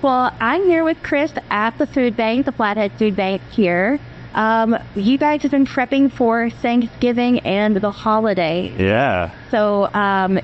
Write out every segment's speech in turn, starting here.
Well, I'm here with Chris at the food bank, the Flathead Food Bank here. You guys have been prepping for Thanksgiving and the holiday. Yeah. So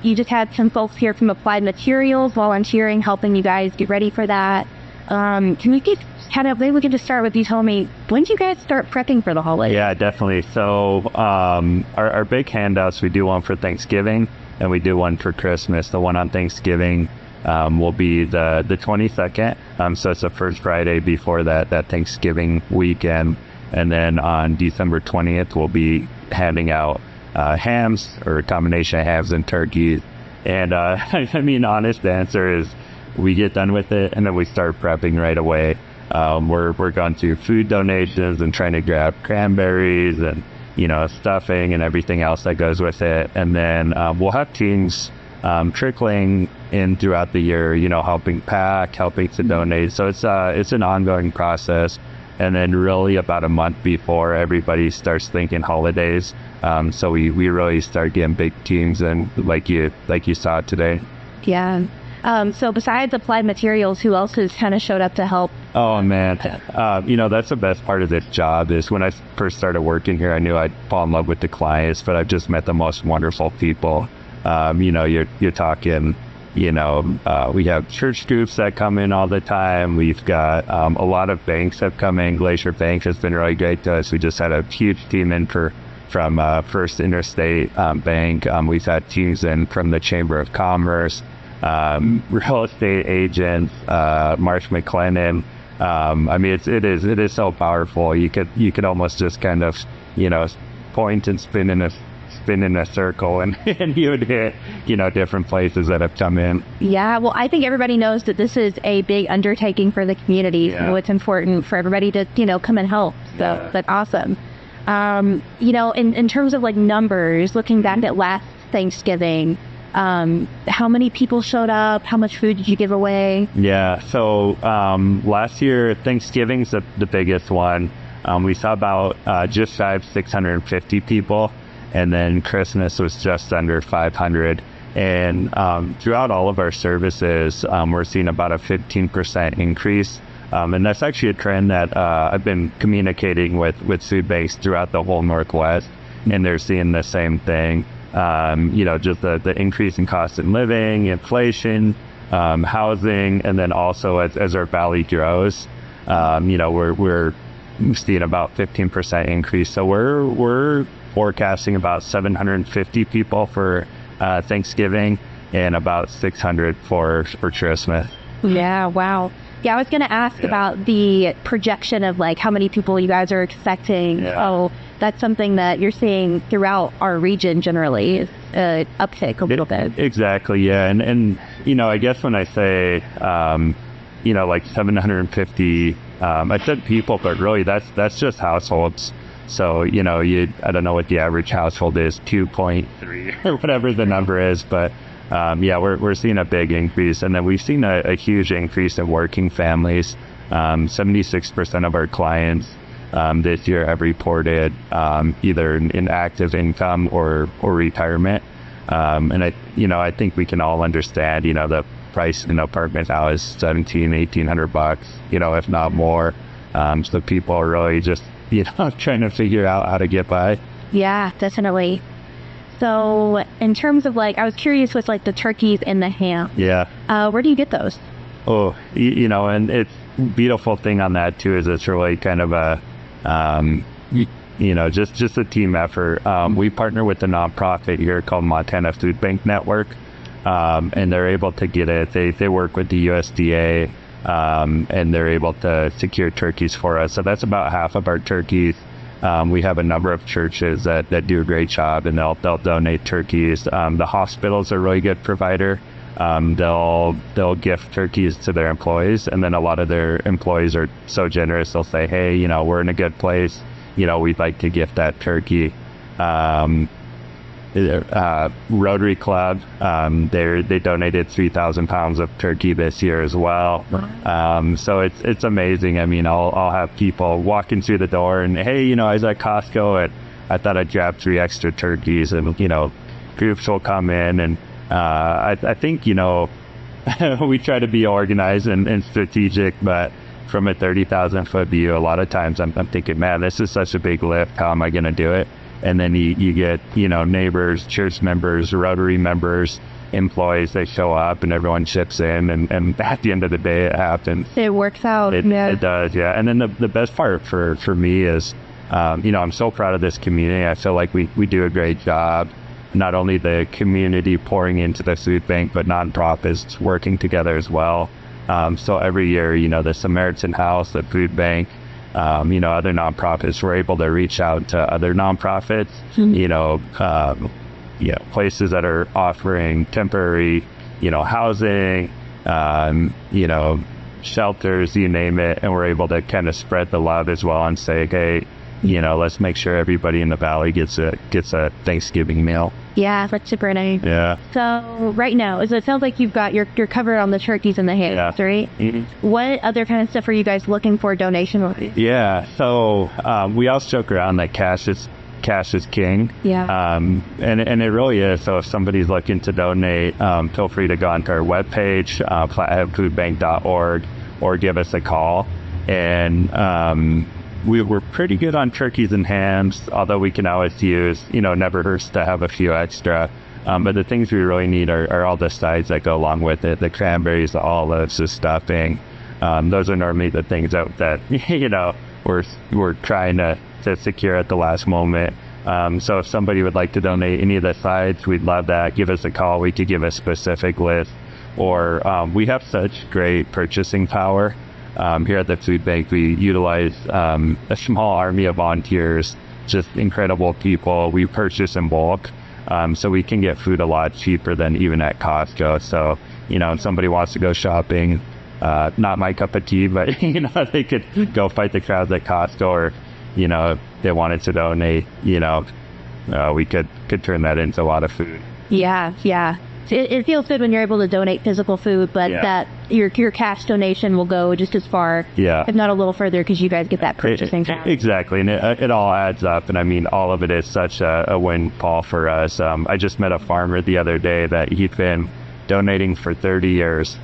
you just had some folks here from Applied Materials volunteering, helping you guys get ready for that. Can we get maybe we can just start with you telling me, when did you guys start prepping for the holiday? Yeah, definitely. So our big handouts, we do one for Thanksgiving and we do one for Christmas. The one on Thanksgiving will be the 22nd. So it's the first Friday before that Thanksgiving weekend. And then on December 20th, we'll be handing out hams, or a combination of hams and turkeys. And I mean, honest answer is we get done with it and then we start prepping right away. We're going through food donations and trying to grab cranberries and, stuffing and everything else that goes with it. And then we'll have teams trickling in throughout the year, helping pack, helping to donate. So it's an ongoing process. And then really about a month before, everybody starts thinking holidays. So we really start getting big teams, and like you saw today. Yeah. So besides Applied Materials, who else has kind of showed up to help? Oh man, that's the best part of this job is when I first started working here, I knew I'd fall in love with the clients, but I've just met the most wonderful people. You're talking, we have church groups that come in all the time. We've got a lot of banks have come in. Glacier Bank has been really great to us. We just had a huge team in from First Interstate Bank. We've had teams in from the Chamber of Commerce, real estate agents, Marsh McLennan. I mean, it is so powerful. You could almost just kind of, point and spin in a circle and you would hit, different places that have come in. Yeah, well, I think everybody knows that this is a big undertaking for the community. Yeah. So it's important for everybody to, come and help. So Yeah. That's awesome. In terms of like numbers, looking back at last Thanksgiving, how many people showed up? How much food did you give away? Yeah, so last year, Thanksgiving's the biggest one. We saw about just shy of 650 people. And then Christmas was just under 500. And throughout all of our services, we're seeing about a 15% increase. And that's actually a trend that I've been communicating with food banks throughout the whole Northwest. And they're seeing the same thing. Just the increase in cost of living, inflation, housing, and then also as our valley grows, we're seeing about 15% increase. So we're forecasting about 750 people for Thanksgiving and about 600 for Christmas. Yeah, wow. Yeah, I was going to ask about the projection of like how many people you guys are expecting. Yeah. Oh, that's something that you're seeing throughout our region generally, uptick a little bit. Exactly, yeah. And I guess when I say, like 750, I said people, but really that's just households. So, I don't know what the average household is, 2.3 or whatever the number is, but we're seeing a big increase. And then we've seen a huge increase in working families. 76% of our clients this year have reported either in active income or retirement. And I think we can all understand, the price in an apartment now is $1,800, if not more. So people are really just, trying to figure out how to get by. Yeah, definitely. So in terms of I was curious with the turkeys and the ham. Yeah. Where do you get those? Oh, and it's beautiful thing on that too is it's really kind of a, just a team effort. We partner with a nonprofit here called Montana Food Bank Network, and they're able to get it. They work with the USDA. And they're able to secure turkeys for us. So that's about half of our turkeys. We have a number of churches that do a great job, and they'll donate turkeys. The hospitals are a really good provider. They'll gift turkeys to their employees, and then a lot of their employees are so generous, they'll say, hey, we're in a good place. We'd like to gift that turkey. Rotary Club, they donated 3,000 pounds of turkey this year as well. So it's amazing. I mean, I'll have people walking through the door and, hey, I was at Costco and I thought I'd grab 3 extra turkeys, and groups will come in, and I think we try to be organized and strategic, but from a 30,000 foot view, a lot of times I'm thinking, man, this is such a big lift. How am I going to do it? And then you get, neighbors, church members, Rotary members, employees, they show up and everyone chips in. And at the end of the day, it happens. It works out. It does, yeah. And then the best part for me is, I'm so proud of this community. I feel like we do a great job. Not only the community pouring into the food bank, but nonprofits working together as well. So every year, the Samaritan House, the food bank, other nonprofits, we're able to reach out to other nonprofits, places that are offering temporary, housing, shelters, you name it. And we're able to kind of spread the love as well and say, hey, let's make sure everybody in the valley gets a Thanksgiving meal. Yeah, that's super nice. Yeah. So right now, it sounds like you're covered on the turkeys and the hams, right? Mm-hmm. What other kind of stuff are you guys looking for donation-wise? Yeah. So we all joke around that cash is king. Yeah. And it really is. So if somebody's looking to donate, feel free to go onto our webpage, flatheadfoodbank.org, or give us a call. And we're pretty good on turkeys and hams, although we can always use, never hurts to have a few extra. But the things we really need are all the sides that go along with it, the cranberries, the olives, the stuffing. Those are normally the things that we're trying to secure at the last moment. So if somebody would like to donate any of the sides, we'd love that. Give us a call. We could give a specific list. Or we have such great purchasing power. Here at the food bank, we utilize a small army of volunteers, just incredible people. We purchase in bulk, so we can get food a lot cheaper than even at Costco. So, if somebody wants to go shopping, not my cup of tea, but, they could go fight the crowds at Costco, or, if they wanted to donate, we could turn that into a lot of food. Yeah. It feels good when you're able to donate physical food, but that your cash donation will go just as far, if not a little further, because you guys get that purchasing power. Exactly, and it all adds up. And I mean, all of it is such a windfall for us. I just met a farmer the other day that he'd been donating for 30 years.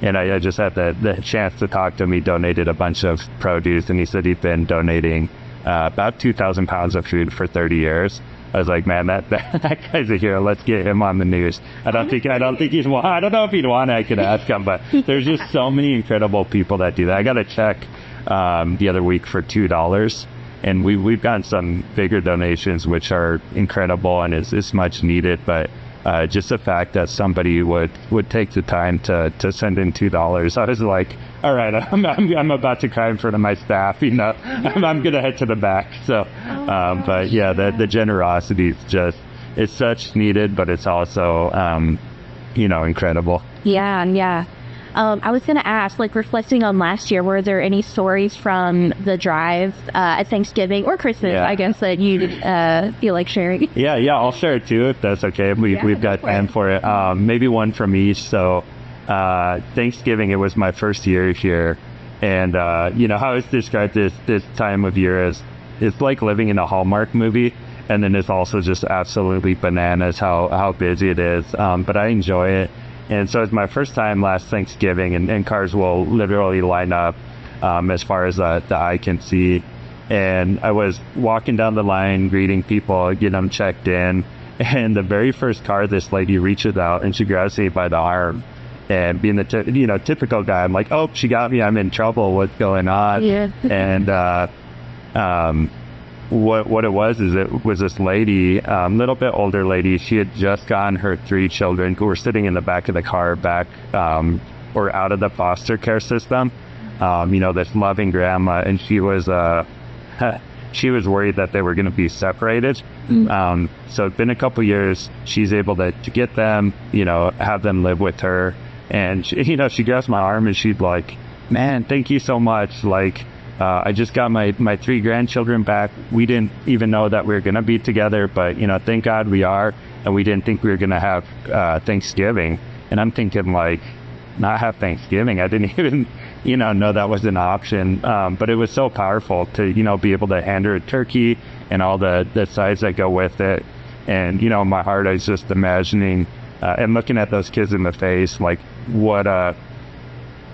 And I just had the chance to talk to him. He donated a bunch of produce, and he said he'd been donating about 2,000 pounds of food for 30 years. I was like, man, that guy's a hero. Let's get him on the news. I don't think he's. I don't know if he'd want it. I could ask him, but there's just so many incredible people that do that. I got a check the other week for $2, and we've gotten some bigger donations, which are incredible and is much needed. But just the fact that somebody would take the time to send in $2, I was like, all right, I'm about to cry in front of my staff. I'm gonna head to the back. So, but yeah, the generosity is just, it's such needed, but it's also, incredible. Yeah. I was going to ask, reflecting on last year, were there any stories from the drive at Thanksgiving or Christmas, I guess, that you feel like sharing? Yeah, I'll share it too, if that's okay. We've got time for it. Maybe one from each. So Thanksgiving, it was my first year here. And, how I always describe this time of year as, it's like living in a Hallmark movie. And then it's also just absolutely bananas how busy it is. But I enjoy it. And so it's my first time last Thanksgiving, and cars will literally line up as far as the eye can see. And I was walking down the line, greeting people, getting them checked in. And the very first car, this lady reaches out and she grabs me by the arm. And being the typical guy, I'm like, oh, she got me. I'm in trouble. What's going on? Yeah. And what it was is, it was this lady, little bit older lady. She had just gotten her 3 children who were sitting in the back of the car, or out of the foster care system. This loving grandma, and she was worried that they were going to be separated. So it's been a couple years. She's able to get them, have them live with her. And she grabs my arm and she's like, man, thank you so much. I just got my 3 grandchildren back. We didn't even know that we were going to be together, but, thank God we are. And we didn't think we were going to have Thanksgiving. And I'm thinking, not have Thanksgiving. I didn't even, know that was an option. But it was so powerful to, be able to hand her a turkey and all the sides that go with it. And, in my heart, I was just imagining and looking at those kids in the face, what a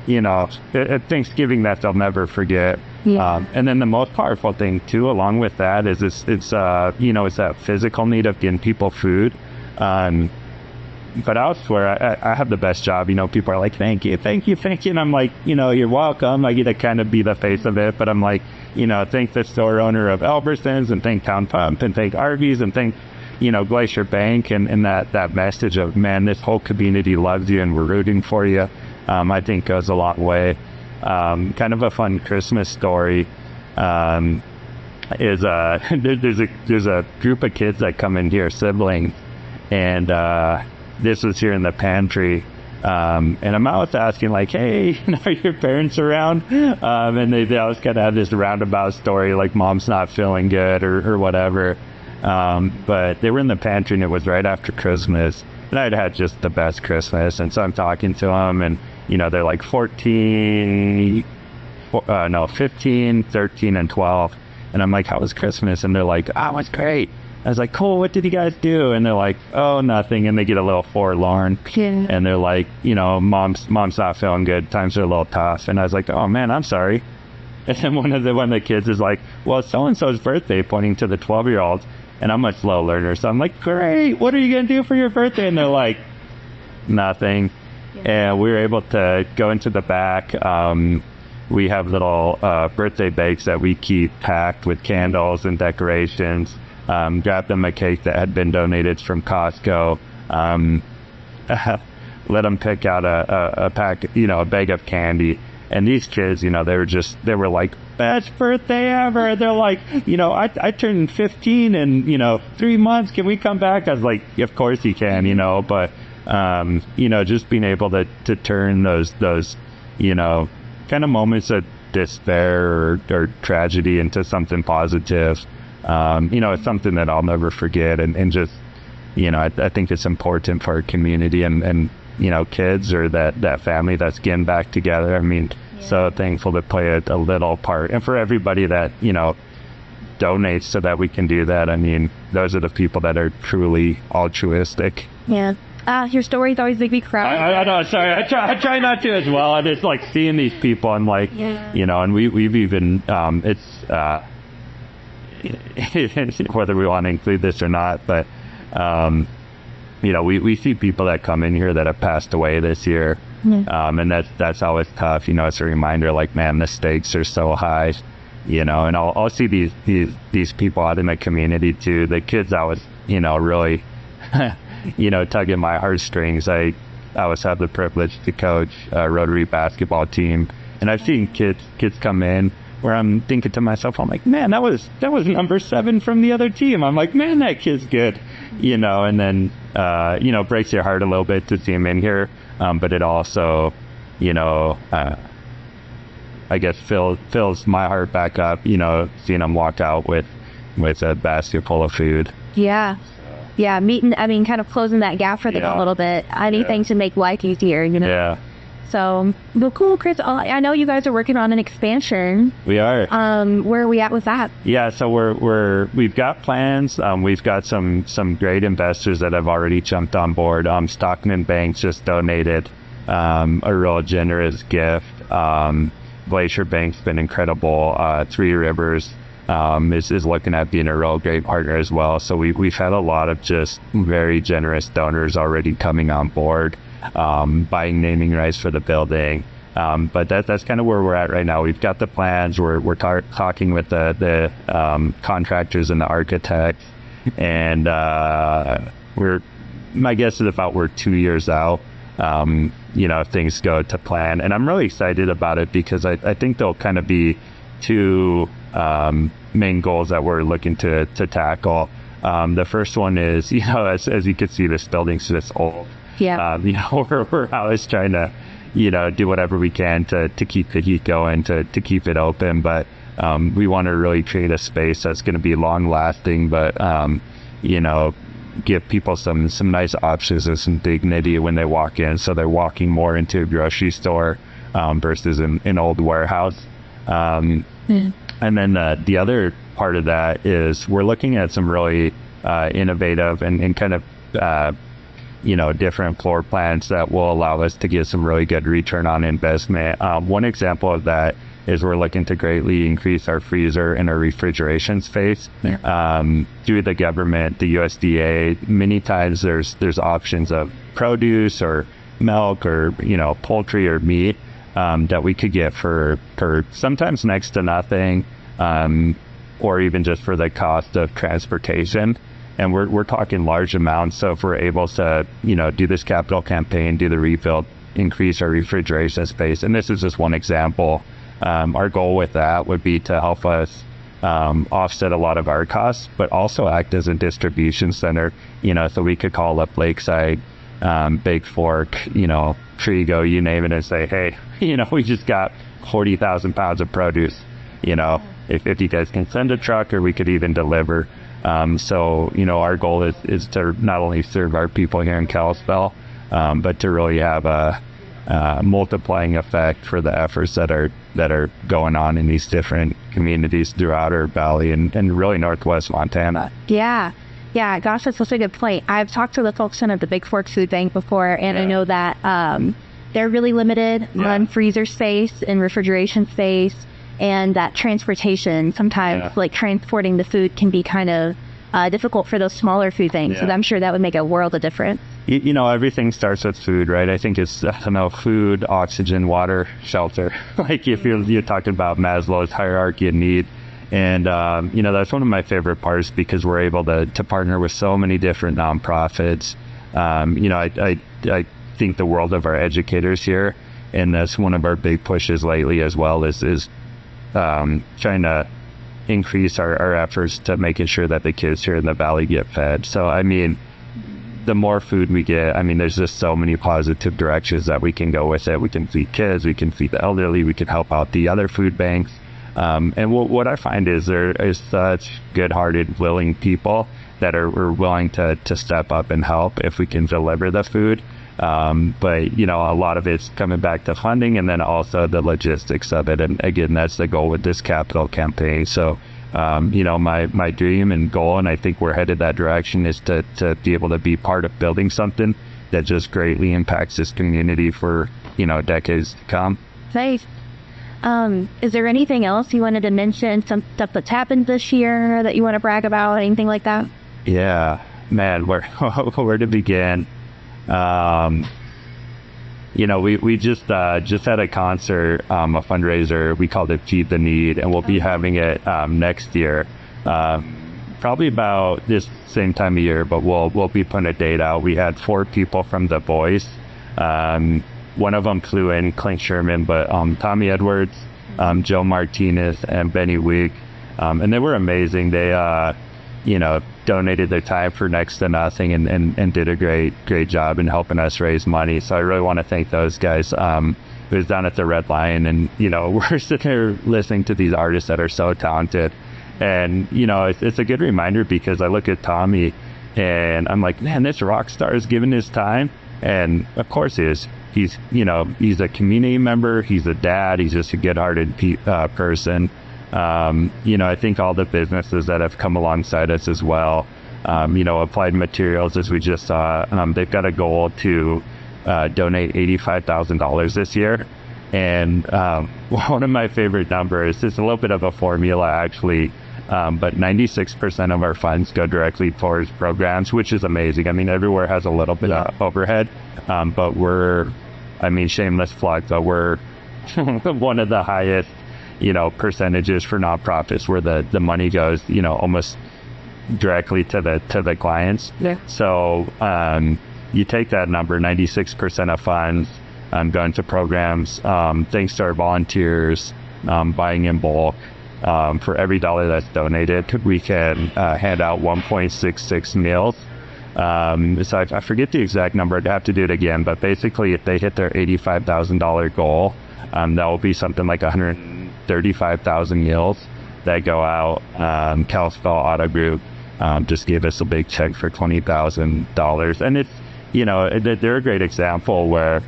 Thanksgiving that they'll never forget. Yeah. And then the most powerful thing too, along with that, is it's that physical need of getting people food. But I swear, I have the best job. People are like, thank you. And I'm like, you're welcome. I get to kind of be the face of it. But I'm like, thank the store owner of Albertsons, and thank Town Pump, and thank Arby's, and thank, Glacier Bank, and that message of, man, this whole community loves you and we're rooting for you, I think goes a long way. Kind of a fun Christmas story is there's a group of kids that come in here, siblings, and this was here in the pantry, and I'm always asking like, hey, are your parents around? And they always kind of have this roundabout story, like mom's not feeling good or whatever. But they were in the pantry, and it was right after Christmas, and I'd had just the best Christmas. And so I'm talking to them, and they're like 15, 13, and 12. And I'm like, how was Christmas? And they're like, oh, it was great. I was like, cool, what did you guys do? And they're like, oh, nothing. And they get a little forlorn. Yeah. And they're like, mom's not feeling good. Times are a little tough. And I was like, oh, man, I'm sorry. And then one of the kids is like, well, it's so-and-so's birthday, pointing to the 12-year-old. And I'm a slow learner. So I'm like, great, what are you going to do for your birthday? And they're like, nothing. Yeah. And we were able to go into the back. We have little birthday bags that we keep packed with candles and decorations. Grabbed them a cake that had been donated from Costco. Let them pick out a pack, a bag of candy. And these kids, they were like, best birthday ever. They're like, I turned 15 in, 3 months. Can we come back? I was like, of course you can, but, just being able to turn those, kind of moments of despair or tragedy into something positive. It's something that I'll never forget, and just, I think it's important for our community and kids or that family that's getting back together. I mean, so thankful to play a little part, and for everybody that, donates so that we can do that. I mean, those are the people that are truly altruistic. Yeah. Your stories always make me cry. I know, sorry. I try not to as well. I just like seeing these people. I'm like, and we've even, whether we want to include this or not, but we see people that come in here that have passed away this year, and that's always tough. It's a reminder, like, man, the stakes are so high, and I'll see these people out in the community too. The kids always, really, tugging my heartstrings. I always have the privilege to coach a Rotary basketball team, and I've seen kids come in where I'm thinking to myself, I'm like, man, that was number 7 from the other team. I'm like, man, that kid's good, and then, breaks your heart a little bit to see him in here. But it also, I guess fills my heart back up, seeing him walk out with a basket full of food. Yeah. Yeah. Kind of closing that gap for them a little bit. Anything to make life easier, Yeah. So, well, cool, Chris. I know you guys are working on an expansion. We are. Where are we at with that? Yeah, so we've got plans. We've got some great investors that have already jumped on board. Stockman Bank just donated a real generous gift. Glacier Bank's been incredible. Three Rivers is looking at being a real great partner as well. So we've had a lot of just very generous donors already coming on board. Buying naming rights for the building, but that's kind of where we're at right now. We've got the plans. We're talking with the contractors and the architects, and my guess is about we're 2 years out. If things go to plan, and I'm really excited about it because I think there'll kind of be 2 main goals that we're looking to tackle. The first one is, as you can see, this building's just old. Yeah. We're always trying to, do whatever we can to keep the heat going, to keep it open. But we want to really create a space that's going to be long lasting, but, give people some nice options and some dignity when they walk in. So they're walking more into a grocery store versus an old warehouse. And then the other part of that is we're looking at some really innovative and kind of different floor plans that will allow us to get some really good return on investment. One example of that is we're looking to greatly increase our freezer and our refrigeration space. Through the government, the USDA, many times there's options of produce or milk or poultry or meat that we could get for sometimes next to nothing, or even just for the cost of transportation. And we're talking large amounts. So if we're able to do this capital campaign, do the rebuild, increase our refrigeration space, and this is just one example. Our goal with that would be to help us offset a lot of our costs, but also act as a distribution center, so we could call up Lakeside, Big Fork, Trigo, you name it, and say, hey, we just got 40,000 pounds of produce, if you guys can send a truck, or we could even deliver. So, our goal is to not only serve our people here in Kalispell, but to really have a multiplying effect for the efforts that are going on in these different communities throughout our valley and really northwest Montana. Yeah, gosh, that's such a good point. I've talked to the folks in at the Big Fork Food Bank before, and I know that they're really limited on freezer space and refrigeration space, and that transportation sometimes, like transporting the food, can be kind of difficult for those smaller food banks. So I'm sure that would make a world of difference. Everything starts with food, right? I think it's, food, oxygen, water, shelter. Like if you're talking about Maslow's hierarchy of need. And, that's one of my favorite parts, because we're able to partner with so many different nonprofits. I think the world of our educators here, and that's one of our big pushes lately as well, is trying to increase our efforts to making sure that the kids here in the valley get fed. So, the more food we get, there's just so many positive directions that we can go with it. We can feed kids, we can feed the elderly, we can help out the other food banks. And what I find is there is such good-hearted, willing people that are willing to step up and help if we can deliver the food. But, a lot of it's coming back to funding, and then also the logistics of it. And again, that's the goal with this capital campaign. So, my dream and goal, and I think we're headed that direction, is to be able to be part of building something that just greatly impacts this community for, decades to come. Nice. Is there anything else you wanted to mention, some stuff that's happened this year that you want to brag about, anything like that? Yeah, man, where to begin? We just had a concert, a fundraiser. We called it Feed the Need, and we'll be having it next year, probably about this same time of year. But we'll be putting a date out. We had 4 people from The Voice. One of them flew in, Clint Sherman, but Tommy Edwards, Joe Martinez, and Benny Week, and they were amazing. They donated their time for next to nothing, and did a great job in helping us raise money. So I really want to thank those guys. It was down at the Red Lion, and we're sitting there listening to these artists that are so talented, and it's a good reminder, because I look at Tommy and I'm like, man, this rock star is giving his time, and of course he is. He's a community member, he's a dad, he's just a good-hearted person. I think all the businesses that have come alongside us as well, Applied Materials, as we just saw, they've got a goal to donate $85,000 this year. And one of my favorite numbers, it's a little bit of a formula actually, but 96% of our funds go directly towards programs, which is amazing. Everywhere has a little bit of overhead, but shameless plug, but we're one of the highest percentages for nonprofits, where the money goes almost directly to the clients. So you take that number, 96% of funds going to programs, thanks to our volunteers buying in bulk. For every dollar that's donated, we can hand out 1.66 meals. So I forget the exact number, I'd have to do it again, but basically if they hit their $85,000 goal, that will be something like 135,000 meals that go out. Kalispell Auto Group just gave us a big check for $20,000, and it's they're a great example where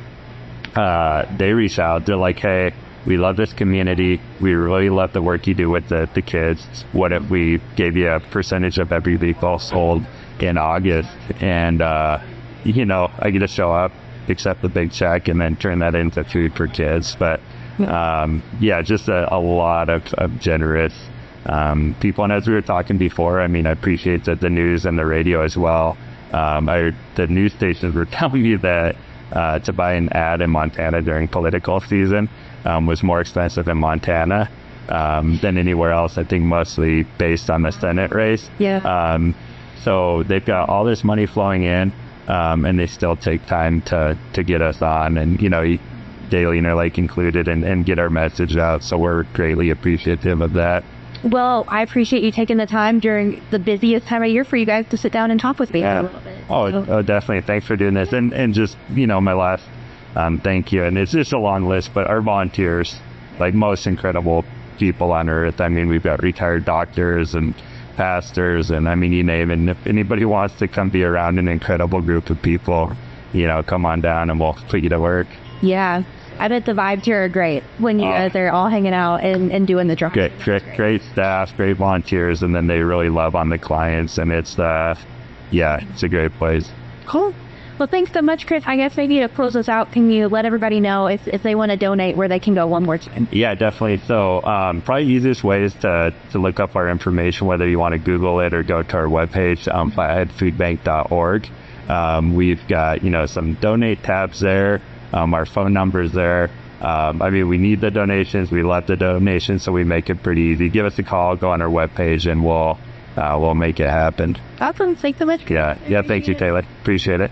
they reach out. They're like, hey, we love this community, we really love the work you do with the kids. What if we gave you a percentage of every vehicle sold in August? And I get to show up, accept the big check, and then turn that into food for kids. But just a lot of generous people. And as we were talking before, I mean, I appreciate the news and the radio as well. The news stations were telling me that to buy an ad in Montana during political season was more expensive in Montana than anywhere else, I think mostly based on the Senate race. So they've got all this money flowing in, and they still take time to get us on, and Daily Interlake included, and get our message out. So we're greatly appreciative of that. Well, I appreciate you taking the time during the busiest time of year for you guys to sit down and talk with me a little bit. Oh, definitely. Thanks for doing this. And just, my last thank you. And it's just a long list, but our volunteers, like, most incredible people on earth. I mean, we've got retired doctors and pastors, and I mean, you name it. And if anybody wants to come be around an incredible group of people, come on down and we'll put you to work. Yeah. I bet the vibes here are great when you guys are all hanging out and doing the drive. Great staff, great volunteers, and then they really love on the clients, and it's it's a great place. Cool. Well, thanks so much, Chris. I guess maybe to close us out, can you let everybody know if they want to donate where they can go one more time? Yeah, definitely. So probably the easiest way is to look up our information, whether you want to Google it or go to our webpage, flatheadfoodbank.org. We've got, some donate tabs there. Our phone number's there. We need the donations. We love the donations, so we make it pretty easy. Give us a call, go on our webpage, and we'll make it happen. Awesome. Thanks so much. Yeah. Thank you, Taylor. Appreciate it.